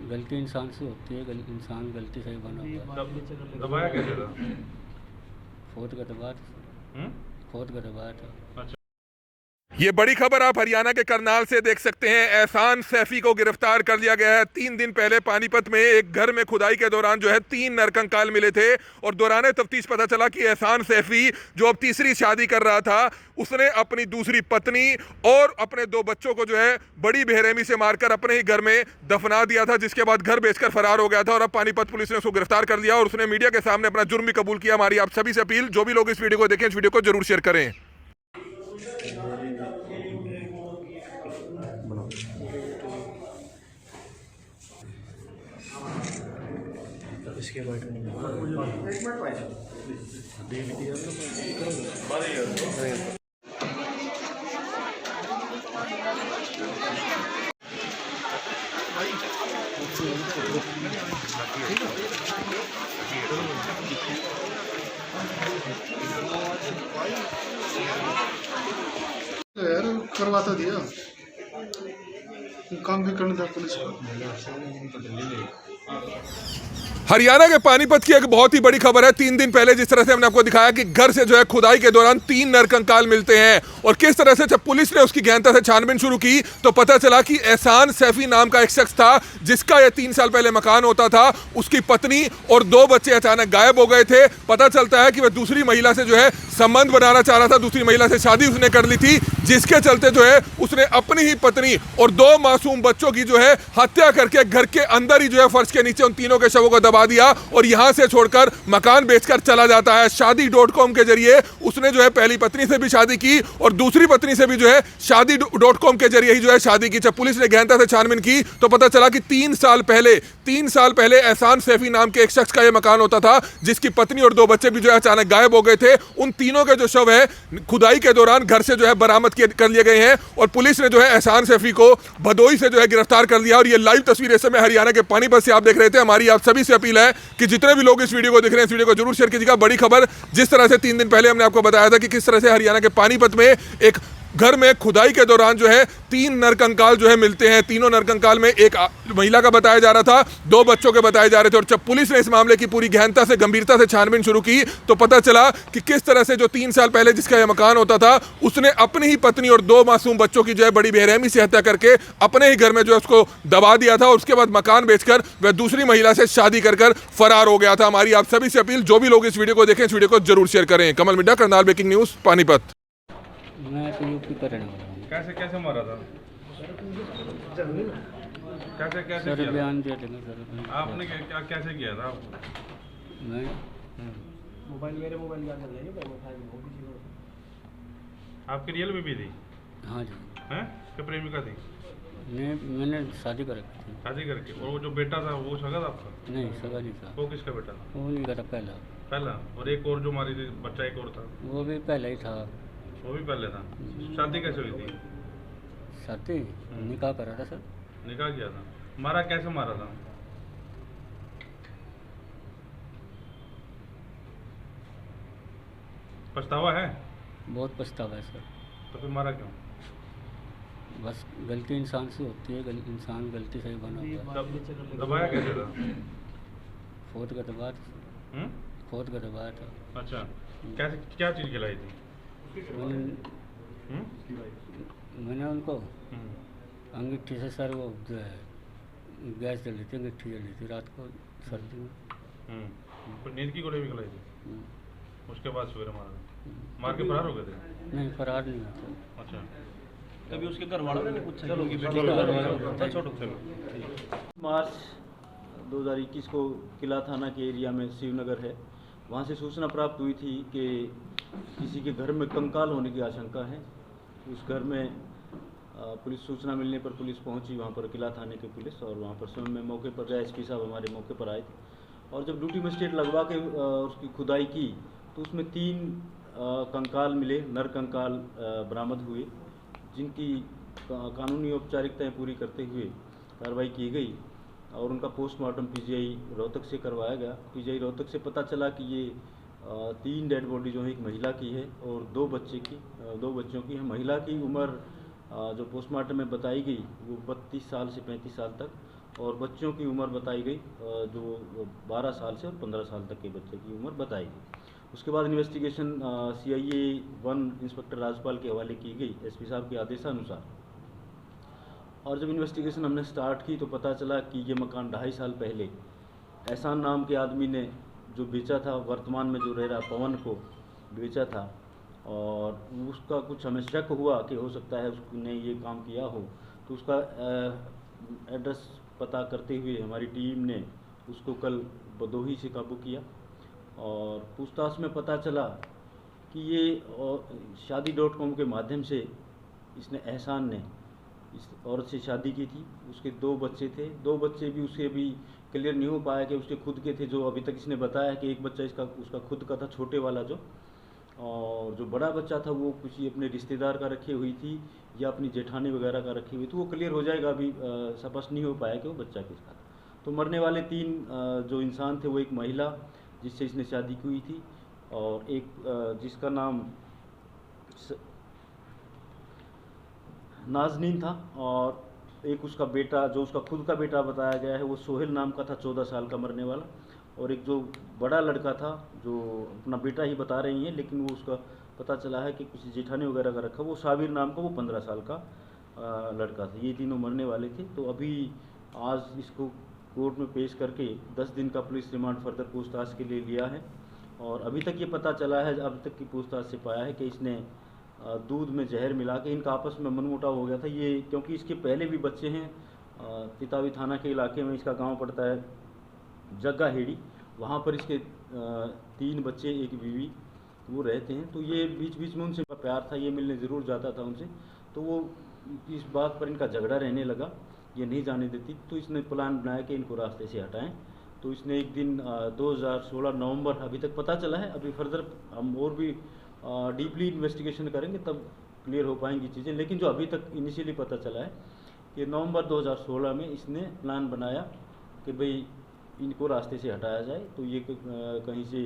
गलती इंसान से होती है, इंसान गलती से ही बना हुआ है। दबाया कैसे था? फोर्थ का दबाया था, हम्म? फोर्थ का दबाया था। अच्छा। ये बड़ी खबर आप हरियाणा के करनाल से देख सकते हैं। एहसान सैफी को गिरफ्तार कर लिया गया है। 3 दिन पहले पानीपत में एक घर में खुदाई के दौरान जो है 3 नरकंकाल मिले थे और दौरान तफ्तीश पता चला कि एहसान सैफी जो अब तीसरी शादी कर रहा था, उसने अपनी दूसरी पत्नी और अपने 2 बच्चों को जो है बड़ी बेरहमी से मारकर अपने ही घर में दफना दिया था, जिसके बाद घर बेचकर फरार हो गया था और अब पानीपत पुलिस ने उसको गिरफ्तार कर लिया और उसने मीडिया के सामने अपना जुर्म भी कबूल किया। हमारी आप सभी से अपील, जो भी लोग इस वीडियो को देखें, इस वीडियो को जरूर शेयर करें। इसके बाद यार करवा तो दिया, काम भी करना था पुलिस को। हरियाणा के पानीपत की एक बहुत ही बड़ी खबर है। 3 दिन पहले जिस तरह से हमने आपको दिखाया कि घर से जो है खुदाई के दौरान 3 नरकंकाल मिलते हैं और किस तरह से जब पुलिस ने उसकी गहनता से छानबीन शुरू की तो पता चला कि एहसान सैफी नाम का एक शख्स था जिसका यह 3 साल पहले मकान होता था। उसकी पत्नी और 2 बच्चे अचानक गायब हो गए थे। पता चलता है कि वह दूसरी महिला से जो है संबंध बनाना चाह रहा था, दूसरी महिला से शादी उसने कर ली थी, जिसके चलते जो है उसने अपनी ही पत्नी और 2 मासूम बच्चों की जो है हत्या करके घर के अंदर ही जो है फर्श के नीचे उन तीनों के शवों को दबा दिया और यहां से छोड़कर मकान बेचकर चला जाता है। शादी.com के जरिए उसने जो है पहली पत्नी से भी शादी की और दूसरी पत्नी से भी जो है शादी.com के जरिए ही जो है शादी की। जब पुलिस ने गहनता से छानबीन की तो पता चला कि 3 साल पहले एहसान सैफी नाम के एक शख्स का यह मकान होता था, जिसकी पत्नी और 2 बच्चे भी जो है अचानक गायब हो गए थे। उन तीनों के जो शव है खुदाई के दौरान घर से जो है बरामद कर लिए गए हैं और पुलिस ने जो है एहसान सैफी को भदोई से जो है गिरफ्तार कर लिया। और ये लाइव तस्वीर इस समय हरियाणा के पानीपत से आप देख रहे थे। हमारी आप सभी से अपील है कि जितने भी लोग इस वीडियो को देख रहे हैं, इस वीडियो को जरूर शेयर कीजिएगा। बड़ी खबर, जिस तरह से 3 दिन पहले हमने आपको बताया था कि किस तरह से हरियाणा के पानीपत में एक घर में खुदाई के दौरान जो है 3 नरकंकाल जो है मिलते हैं। तीनों नरकंकाल में एक महिला का बताया जा रहा था, 2 बच्चों के बताए जा रहे थे और जब पुलिस ने इस मामले की पूरी गहनता से गंभीरता से छानबीन शुरू की तो पता चला कि किस तरह से जो 3 साल पहले जिसका यह मकान होता था, उसने अपनी ही पत्नी और 2 मासूम बच्चों की जो है बड़ी बेरहमी से हत्या करके अपने ही घर में जो है उसको दबा दिया था और उसके बाद मकान बेचकर वह दूसरी महिला से शादी कर फरार हो गया था। हमारी आप सभी से अपील, जो भी लोग इस वीडियो को देखें, इस वीडियो को जरूर शेयर करें। कमल मिड्डा, करनाल ब्रेकिंग न्यूज, पानीपत। मैं तो यूपी का रहने वाला हूँ। कैसे मारा था? कैसे सर किया था? बयान दिया था सर। आपने क्या कैसे किया था? मैं मेरे मोबाइल आपकी रियल बीबी थी? हाँ जी, हैं? क्या प्रेमिका थी? मैंने शादी कर रखी थी। शादी करके? और वो जो बेटा था वो सगा था आपका? नहीं, सगा नहीं था। वो किसका बेटा था? वो नहीं करा पहला। पहला? और एक और जो मारी थी बच्चा, एक और था? वो भी पहला ही था। वो भी पहले था। शादी कैसे हुई थी? शादी निकाह करा था सर। निकाह किया था। मारा कैसे मारा था? पछतावा है? बहुत पछतावा है सर। तो फिर मारा क्यों? बस गलती इंसान से होती है, इंसान गलती से ही बना हुआ है। दबाया कैसे था? फोर्थ का दबाया था, हम्म? फोर्थ का दबाया था। अच्छा, कैसे क्या चीज़ खिलाई थी? मैंने हम्म? मैंने उनको हम्म। अंगीठी से सर वो जो है गैस जली थी, अंगीठी जली थी रात को सर्दी में। तो नींद की गोली भी खिलाई थी? हम्म। उसके बाद सवेरे मारा? मार के फरार हो गए थे? नहीं, फरार नहीं होता। अच्छा। कभी उसके घर वालों ने पूछा चलो, कि चलो, बेटी छोड़ो, चलो। मार्च 2021 को किला थाना के एरिया में शिवनगर है, वहाँ से सूचना प्राप्त हुई थी कि किसी के घर में कंकाल होने की आशंका है। उस घर में पुलिस सूचना मिलने पर पुलिस पहुंची वहाँ पर, किला थाने की पुलिस, और वहाँ पर स्वयं में मौके पर एसपी साहब हमारे मौके पर आए थे और जब ड्यूटी मजिस्ट्रेट लगवा के उसकी खुदाई की तो उसमें 3 कंकाल मिले, नर कंकाल बरामद हुए, जिनकी कानूनी औपचारिकताएं पूरी करते हुए कार्रवाई की गई और उनका पोस्टमार्टम पीजीआई रोहतक से करवाया गया। पीजीआई रोहतक से पता चला कि ये 3 डेड बॉडी जो है एक महिला की है और 2 बच्चों की है। महिला की उम्र जो पोस्टमार्टम में बताई गई वो 32 साल से 35 साल तक, और बच्चों की उम्र बताई गई जो 12 साल से और 15 साल तक के बच्चे की उम्र बताई गई। उसके बाद इन्वेस्टिगेशन CIA 1 इंस्पेक्टर राजपाल के हवाले की गई SP साहब के आदेशानुसार। और जब इन्वेस्टिगेशन हमने स्टार्ट की तो पता चला कि ये मकान 2.5 साल पहले एहसान नाम के आदमी ने जो बेचा था, वर्तमान में जो रह रहा पवन को बेचा था, और उसका कुछ हमें शक हुआ कि हो सकता है उसने ये काम किया हो, तो उसका एड्रेस पता करते हुए हमारी टीम ने उसको कल भदोही से काबू किया। और पूछताछ में पता चला कि ये शादी.com के माध्यम से इसने एहसान ने इस औरत से शादी की थी। उसके 2 बच्चे थे, 2 बच्चे भी उसके भी क्लियर नहीं हो पाया कि उसके खुद के थे। जो अभी तक इसने बताया कि एक बच्चा उसका खुद का था, छोटे वाला जो, और जो बड़ा बच्चा था वो किसी अपने रिश्तेदार का रखी हुई थी या अपनी जेठानी वगैरह का रखी हुई थी। वो क्लियर हो जाएगा, अभी स्पष्ट नहीं हो पाया कि वो बच्चा किसका था। तो मरने वाले 3 जो इंसान थे वो एक महिला जिससे इसने शादी की हुई थी, और एक जिसका नाम नाजनीन था, और एक उसका बेटा जो उसका खुद का बेटा बताया गया है वो सोहेल नाम का था, 14 साल का मरने वाला। और एक जो बड़ा लड़का था जो अपना बेटा ही बता रही हैं, लेकिन वो उसका पता चला है कि किसी जेठानी वगैरह का रखा, वो साबिर नाम का, वो 15 साल का लड़का था। ये तीनों मरने वाले थे। तो अभी आज इसको कोर्ट में पेश करके 10 दिन का पुलिस रिमांड फर्दर पूछताछ के लिए लिया है। और अभी तक ये पता चला है, अभी तक की पूछताछ से पाया है कि इसने दूध में जहर मिला के, इनका आपस में मनमुटाव हो गया था ये, क्योंकि इसके पहले भी बच्चे हैं। तितावी थाना के इलाके में इसका गांव पड़ता है जग्गा हेड़ी, वहाँ पर इसके 3 बच्चे, एक बीवी, वो रहते हैं। तो ये बीच बीच में उनसे प्यार था, ये मिलने ज़रूर जाता था उनसे। तो वो इस बात पर इनका झगड़ा रहने लगा, ये नहीं जाने देती। तो इसने प्लान बनाया कि इनको रास्ते से हटाएं। तो इसने एक दिन 2016 नवंबर, अभी तक पता चला है, अभी फर्दर हम और भी डीपली इन्वेस्टिगेशन करेंगे तब क्लियर हो पाएंगी चीज़ें। लेकिन जो अभी तक इनिशियली पता चला है कि नवंबर 2016 में इसने प्लान बनाया कि भाई इनको रास्ते से हटाया जाए। तो ये कहीं से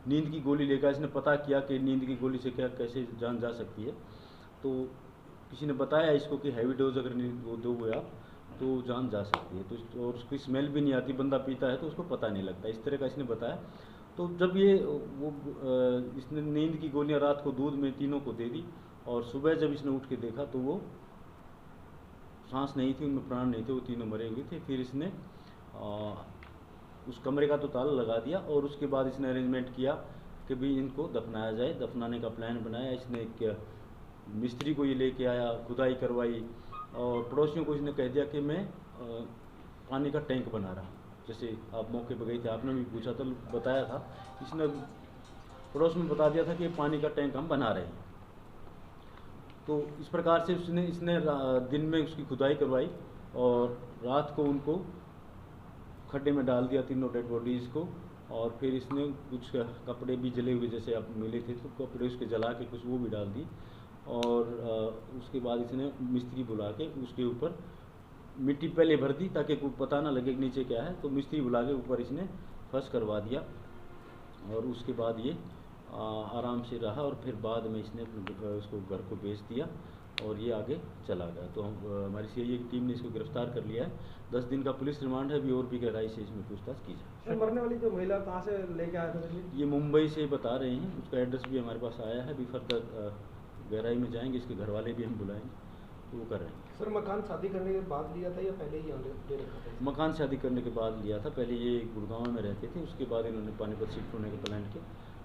नींद की गोली लेकर इसने पता किया कि नींद की गोली से क्या कैसे जान जा सकती है। तो किसी ने बताया इसको कि हैवी डोज अगर वो दोगे आप तो जान जा सकती है। तो और उसकी स्मेल भी नहीं आती, बंदा पीता है तो उसको पता नहीं लगता, इस तरह का इसने बताया। तो जब ये इसने नींद की गोलियां रात को दूध में तीनों को दे दी, और सुबह जब इसने उठ के देखा तो वो सांस नहीं थी, उनमें प्राण नहीं थे, वो तीनों मरे हुए थे। फिर इसने उस कमरे का तो ताला लगा दिया, और उसके बाद इसने अरेंजमेंट किया कि भाई इनको दफनाया जाए। दफनाने का प्लान बनाया इसने, क्या मिस्त्री को ये लेके आया, खुदाई करवाई, और पड़ोसियों को इसने कह दिया कि मैं पानी का टैंक बना रहा हूँ। जैसे आप मौके पर गए थे, आपने भी पूछा था, बताया था, इसने पड़ोस में बता दिया था कि पानी का टैंक हम बना रहे हैं। तो इस प्रकार से इसने दिन में उसकी खुदाई करवाई, और रात को उनको खड्डे में डाल दिया, तीनों डेड बॉडीज़ को। और फिर इसने कुछ कपड़े भी जले हुए जैसे आप मिले थे, तो कपड़े उसके जला के कुछ वो भी डाल दी। और उसके बाद इसने मिस्त्री बुला के उसके ऊपर मिट्टी पहले भर दी ताकि कोई पता ना लगे कि नीचे क्या है। तो मिस्त्री बुला के ऊपर इसने फर्श करवा दिया, और उसके बाद ये आराम से रहा। और फिर बाद में इसने उसको घर को बेच दिया और ये आगे चला गया। तो हमारी CIA की टीम ने इसको गिरफ्तार कर लिया है। 10 दिन का पुलिस रिमांड है, अभी और भी गहराई से इसमें पूछताछ की जाए। मरने वाली जो महिला कहाँ से लेके आया था? ये मुंबई से बता रहे हैं, उसका एड्रेस भी हमारे पास आया है। अभी फर्दर गहराई में जाएंगे, इसके घर वाले भी हम बुलाएंगे, तो वो कर रहे हैं। सर, मकान शादी करने के बाद लिया था या पहले ही ले रखा था? मकान शादी करने के बाद लिया था। पहले ये गुड़गांव में रहते थे, उसके बाद इन्होंने पानीपत शिफ्ट होने के प्लान किया,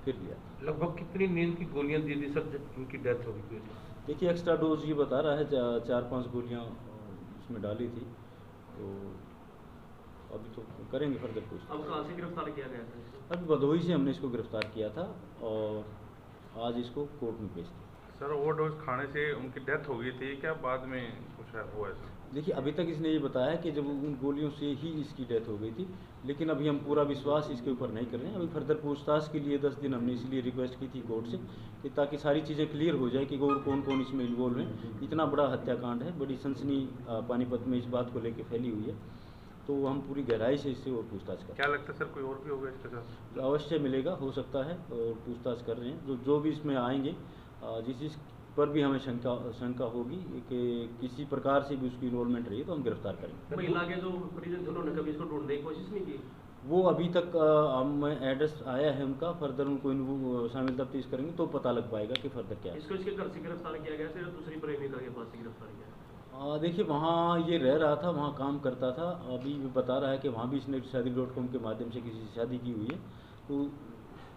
फिर लिया। लगभग कितनी नींद की गोलियां दी थी सर जब इनकी डेथ हो गई? देखिए, एक्स्ट्रा डोज ये बता रहा है, 4-5 गोलियाँ उसमें डाली थी। तो अभी तो करेंगे फर्दर कुछ। अब कहाँ से गिरफ्तार किया गया था? अभी भदोही से हमने इसको गिरफ्तार किया था, और आज इसको कोर्ट में पेश किया। सर, ओवरडोज खाने से उनकी डेथ हो गई थी क्या, बाद में कुछ हुआ है? देखिए, अभी तक इसने ये बताया कि जब उन गोलियों से ही इसकी डेथ हो गई थी, लेकिन अभी हम पूरा विश्वास इसके ऊपर नहीं कर रहे हैं। अभी फर्दर पूछताछ के लिए 10 दिन हमने इसलिए रिक्वेस्ट की थी कोर्ट से कि ताकि सारी चीज़ें क्लियर हो जाए कि और कौन कौन इसमें इन्वॉल्व है। इतना बड़ा हत्याकांड है, बड़ी सनसनी पानीपत में इस बात को लेकर फैली हुई है। तो हम पूरी गहराई से इससे और पूछताछ करें। क्या लगता है सर, कोई और भी होगा इसके साथ? अवश्य मिलेगा, हो सकता है, और पूछताछ कर रहे हैं। जो भी इसमें आएंगे, जिस पर भी हमें शंका होगी कि किसी प्रकार से भी उसकी इन्वॉल्वमेंट रही तो हम गिरफ्तार करेंगे। महिला के जो परिजन उन्होंने कभी इसको ढूंढने की कोशिश नहीं की? वो अभी तक हमें एड्रेस आया है उनका, फर्दर उनको शामिल तफ्तीश करेंगे तो पता लग पाएगा कि फर्दर क्या है। इसको इसके घर से गिरफ्तार किया गया या दूसरी प्रेमिका के पास से गिरफ्तार किया? देखिए वहाँ ये रह रहा था, वहाँ काम करता था। अभी बता रहा है कि वहाँ भी इसने शादी.com के माध्यम से किसी से शादी की हुई है, तो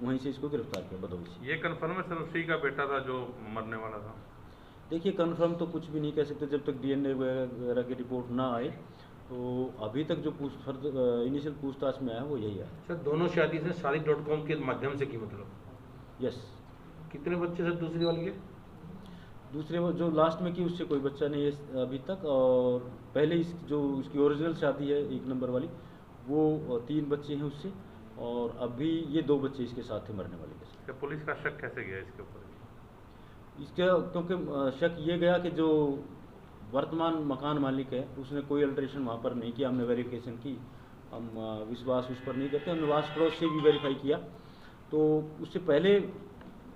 वहीं से इसको गिरफ्तार किया भदोही से। ये कन्फर्म है सर उसी का बेटा था जो मरने वाला था? देखिए कन्फर्म तो कुछ भी नहीं कह सकते जब तक DNA वगैरह की रिपोर्ट ना आए। तो अभी तक जो इनिशियल पूछताछ में आया वो यही है। सर दोनों शादी से शादी.com के माध्यम से की मतलब? यस। कितने बच्चे सर दूसरी वाली के? दूसरे वो जो लास्ट में की उससे कोई बच्चा नहीं है अभी तक, और पहले जो उसकी ओरिजिनल शादी है 1 नंबर वाली वो 3 बच्चे हैं उससे, और अभी ये 2 बच्चे इसके साथ थे मरने वाले के। पुलिस का शक कैसे गया इसके ऊपर? इसका क्योंकि शक ये गया कि जो वर्तमान मकान मालिक है उसने कोई अल्ट्रेशन वहाँ पर नहीं किया। हमने वेरिफिकेशन की, हम विश्वास उस पर नहीं करते। हमने वास पड़ोस से भी वेरीफाई किया, तो उससे पहले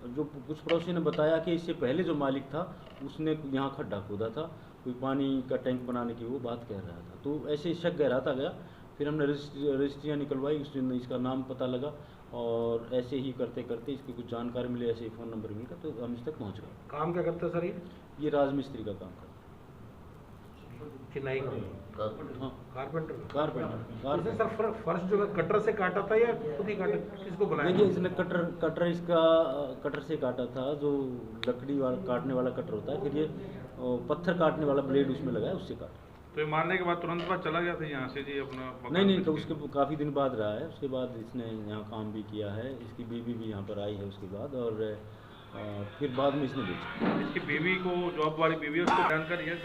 जो कुछ पड़ोसी ने बताया कि इससे पहले जो मालिक था उसने यहाँ खड्डा खोदा था, कोई पानी का टैंक बनाने की वो बात कह रहा था। तो ऐसे शक गहराता गया, फिर हमने रजिस्ट्रियाँ निकलवाई, उस दिन इसका नाम पता लगा, और ऐसे ही करते करते इसकी कुछ जानकारी मिली, ऐसे ही फ़ोन नंबर मिला, तो हम इस तक पहुँच गए। काम क्या करता सर ये राजमिस्त्री का काम करता? चिनाई का? हाँ, कारपेंटर। सर फर्श जो कटर से काटा था या खुद ही काटा, किसको बुलाया? देखिए इसने कटर से काटा था, जो लकड़ी वाला काटने वाला कटर होता है, फिर ये पत्थर काटने वाला ब्लेड उसमें लगाया, उससे काटा। तो ये मारने के बाद तुरंत बाद चला गया था यहाँ से जी अपना? नहीं, तो उसके काफ़ी दिन बाद रहा है। उसके बाद इसने यहाँ काम भी किया है, इसकी बीवी भी यहाँ पर आई है उसके बाद, और फिर बाद में इसने बेचा। इसकी बीवी को, जॉब वाली बीवी, उसको जानकारी है?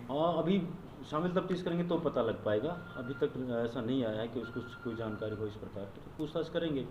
हाँ, अभी शामिल तफ्तीश करेंगे तो पता लग पाएगा। अभी तक ऐसा नहीं आया है कि उसको कोई जानकारी हो इस प्रकार की, तो पूछताछ करेंगे।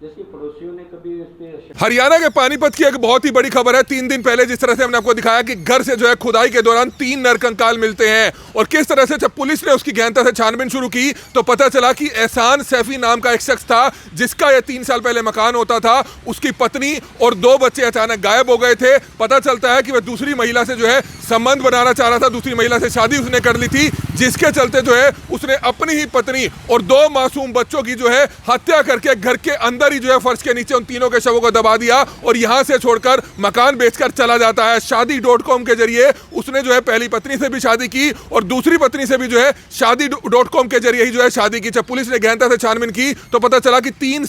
जैसे पड़ोसियों ने कभी इस पे हरियाणा के पानीपत की एक बहुत ही बड़ी खबर है। 3 दिन पहले जिस तरह से हमने आपको दिखाया कि घर से जो है खुदाई के दौरान 3 नरकंकाल मिलते हैं, और किस तरह से जब पुलिस ने उसकी गहनता से छानबीन शुरू की तो पता चला कि एहसान सैफी नाम का एक शख्स था जिसका यह 3 साल पहले मकान होता था। उसकी पत्नी और 2 बच्चे अचानक गायब हो गए थे। पता चलता है कि वह दूसरी महिला से जो है संबंध बनाना चाह रहा था, दूसरी महिला से शादी उसने कर ली थी, जिसके चलते जो है उसने अपनी ही पत्नी और 2 मासूम बच्चों की जो है हत्या करके घर के अंदर ही जो है फर्श के नीचे उन तीनों के शवों को दबा दिया, और यहां से छोड़कर मकान बेचकर चला जाता है। शादी.com के जरिए उसने जो है पहली पत्नी से भी शादी की और दूसरी पत्नी से भी जो है शादी.com के जरिए ही जो है शादी की। जब पुलिस ने गहनता से छानबीन की तो पता चला कि 3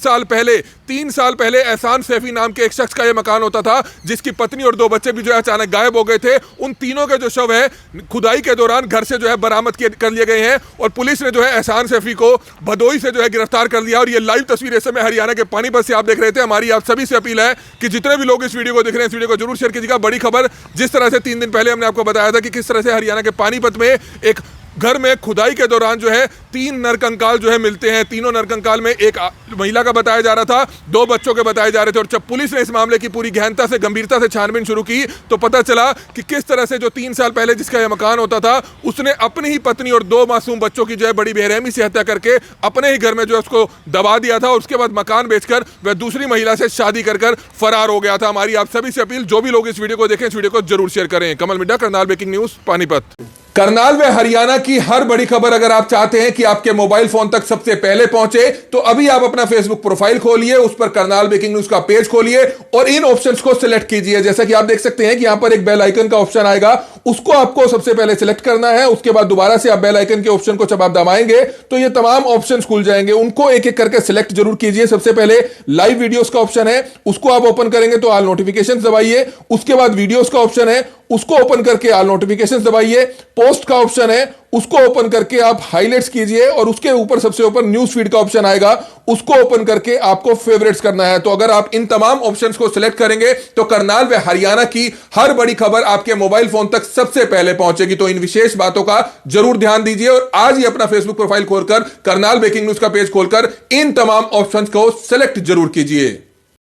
साल पहले एहसान सैफी नाम के एक शख्स का यह मकान होता था, जिसकी पत्नी और 2 बच्चे भी जो है अचानक गायब हो गए थे। उन तीनों के जो शव है खुदाई के दौरान घर से जो है बरामद कर लिए गए हैं, और पुलिस ने जो है एहसान सैफी को भदोही से जो है गिरफ्तार कर लिया। और ये लाइव तस्वीरें इस समय हरियाणा के पानीपत से आप देख रहे थे। हमारी आप सभी से अपील है कि जितने भी लोग इस वीडियो को देख रहे हैं इस वीडियो को जरूर शेयर कीजिएगा। बड़ी खबर, जिस तरह से 3 दिन पहले हमने आपको बताया था कि किस तरह से हरियाणा के पानीपत में एक घर में खुदाई के दौरान जो है 3 नरकंकाल जो है मिलते हैं। तीनों नरकंकाल में एक महिला का बताया जा रहा था, 2 बच्चों के बताए जा रहे थे। और जब पुलिस ने इस मामले की पूरी गहनता से गंभीरता से छानबीन शुरू की तो पता चला कि किस तरह से जो 3 साल पहले जिसका यह मकान होता था उसने अपनी ही पत्नी और 2 मासूम बच्चों की जो है बड़ी बेरहमी से हत्या करके अपने ही घर में जो है उसको दबा दिया था, और उसके बाद मकान बेचकर वह दूसरी महिला से शादी कर फरार हो गया था। हमारी आप सभी से अपील, जो भी लोग इस वीडियो को देखें इस वीडियो को जरूर शेयर करें। कमल मिड्डा, करनाल ब्रेकिंग न्यूज, पानीपत। करनाल में हरियाणा की हर बड़ी खबर अगर आप चाहते हैं कि आपके मोबाइल फोन तक सबसे पहले पहुंचे तो अभी आप अपना फेसबुक प्रोफाइल खोलिए, उस पर करनाल ब्रेकिंग न्यूज का पेज खोलिए और इन ऑप्शंस को सिलेक्ट कीजिए। जैसा कि आप देख सकते हैं कि यहां पर एक बेल आइकन का ऑप्शन आएगा, उसको आपको सबसे पहले सिलेक्ट करना है। उसके बाद दोबारा से आप बेल आइकन के ऑप्शन को जब आप दबाएंगे तो ये तमाम ऑप्शंस खुल जाएंगे, उनको एक एक करके सिलेक्ट जरूर कीजिए। सबसे पहले लाइव वीडियोस का ऑप्शन है, उसको आप ओपन करेंगे तो ऑल नोटिफिकेशंस दबाइए। उसके बाद वीडियोस का ऑप्शन है, उसको ओपन करके ऑल नोटिफिकेशंस दबाइए। पोस्ट का ऑप्शन है, उसको ओपन करके आप हाइलाइट्स कीजिए और उसके ऊपर सबसे ऊपर न्यूज फीड का ऑप्शन आएगा, उसको ओपन करके आपको फेवरेट्स करना है। तो अगर आप इन तमाम ऑप्शंस को सिलेक्ट करेंगे तो करनाल व हरियाणा की हर बड़ी खबर आपके मोबाइल फोन तक सबसे पहले पहुंचेगी। तो इन विशेष बातों का जरूर ध्यान दीजिए और आज ही अपना फेसबुक प्रोफाइल खोलकर करनाल ब्रेकिंग न्यूज का पेज खोलकर इन तमाम ऑप्शंस को सिलेक्ट जरूर कीजिए।